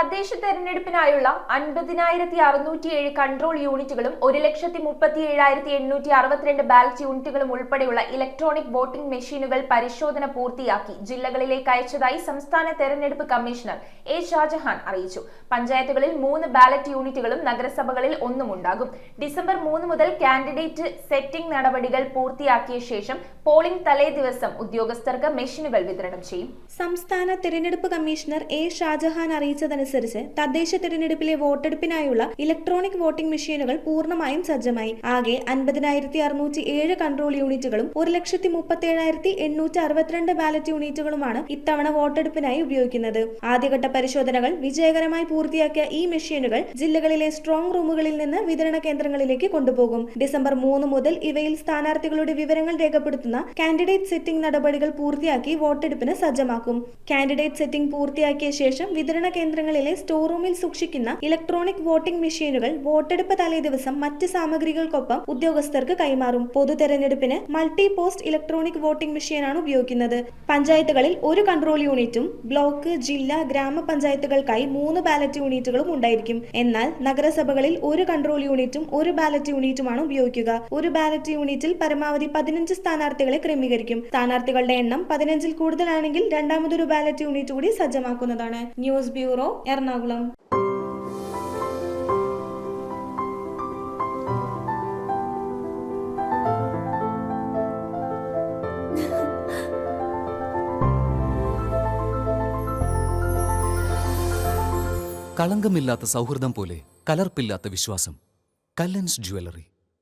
തദ്ദേശ തെരഞ്ഞെടുപ്പിനായുള്ള 50,607 കൺട്രോൾ യൂണിറ്റുകളും 1,37,862 ബാലറ്റ് യൂണിറ്റുകളും ഉൾപ്പെടെയുള്ള ഇലക്ട്രോണിക് വോട്ടിംഗ് മെഷീനുകൾ പരിശോധന പൂർത്തിയാക്കി ജില്ലകളിലേക്ക് അയച്ചതായി സംസ്ഥാന തെരഞ്ഞെടുപ്പ് കമ്മീഷണർ എ ഷാജഹാൻ അറിയിച്ചു. പഞ്ചായത്തുകളിൽ 3 ബാലറ്റ് യൂണിറ്റുകളും നഗരസഭകളിൽ 1 ഉണ്ടാകും. ഡിസംബർ 3 മുതൽ കാൻഡിഡേറ്റ് സെറ്റിംഗ് നടപടികൾ പൂർത്തിയാക്കിയ ശേഷം പോളിംഗ് തലേ ദിവസം ഉദ്യോഗസ്ഥർക്ക് മെഷീനുകൾ വിതരണം ചെയ്യും. സംസ്ഥാന തെരഞ്ഞെടുപ്പ് കമ്മീഷണർ എ ഷാജഹാൻ അറിയിച്ചതനുസരിച്ച് തദ്ദേശ തെരഞ്ഞെടുപ്പിലെ വോട്ടെടുപ്പിനായുള്ള ഇലക്ട്രോണിക് വോട്ടിംഗ് മെഷീനുകൾ പൂർണ്ണമായും സജ്ജമായി. ആകെ 50,607 കൺട്രോൾ യൂണിറ്റുകളും 1,37,862 ബാലറ്റ് യൂണിറ്റുകളുമാണ് ഇത്തവണ വോട്ടെടുപ്പിനായി ഉപയോഗിക്കുന്നത്. ആദ്യഘട്ട പരിശോധനകൾ വിജയകരമായി പൂർത്തിയാക്കിയ ഈ മെഷീനുകൾ ജില്ലകളിലെ സ്ട്രോങ് റൂമുകളിൽ നിന്ന് വിതരണ കേന്ദ്രങ്ങളിലേക്ക് കൊണ്ടുപോകും. ഡിസംബർ 3 മുതൽ ഇവയിൽ സ്ഥാനാർത്ഥികളുടെ വിവരങ്ങൾ രേഖപ്പെടുത്തുന്ന കാൻഡിഡേറ്റ് സെറ്റിംഗ് നടപടികൾ പൂർത്തിയാക്കി വോട്ടെടുപ്പിന് സജ്ജമാക്കും. കാൻഡിഡേറ്റ് സെറ്റിംഗ് പൂർത്തിയാക്കിയ ശേഷം വിതരണ കേന്ദ്രങ്ങളിലെ സ്റ്റോർ റൂമിൽ സൂക്ഷിക്കുന്ന ഇലക്ട്രോണിക് വോട്ടിംഗ് മെഷീനുകൾ വോട്ടെടുപ്പ് തലേ ദിവസം മറ്റ് സാമഗ്രികൾക്കൊപ്പം ഉദ്യോഗസ്ഥർക്ക് കൈമാറും. പൊതു തെരഞ്ഞെടുപ്പിന് മൾട്ടി പോസ്റ്റ് ഇലക്ട്രോണിക് വോട്ടിംഗ് മെഷീനാണ് ഉപയോഗിക്കുന്നത്. പഞ്ചായത്തുകളിൽ 1 കൺട്രോൾ യൂണിറ്റും ബ്ലോക്ക്, ജില്ലാ, ഗ്രാമപഞ്ചായത്തുകൾക്കായി 3 ബാലറ്റ് യൂണിറ്റുകളും ഉണ്ടായിരിക്കും. എന്നാൽ നഗരസഭകളിൽ 1 കൺട്രോൾ യൂണിറ്റും 1 ബാലറ്റ് യൂണിറ്റുമാണ് ഉപയോഗിക്കുക. ഒരു ബാലറ്റ് യൂണിറ്റിൽ പരമാവധി 15 സ്ഥാനാർത്ഥികളെ ക്രമീകരിക്കും. സ്ഥാനാർത്ഥികളുടെ എണ്ണം 15-ൽ കൂടുതലാണെങ്കിൽ രണ്ടാമതൊരു ബാലറ്റ് യൂണിറ്റ് കൂടി സജ്ജമാക്കുന്നതാണ്. News bureau, Ernakulam. കളങ്കമില്ലാത്ത സൗഹൃദം പോലെ കലർപ്പില്ലാത്ത വിശ്വാസം. കല്ലൻസ് ജ്വല്ലറി.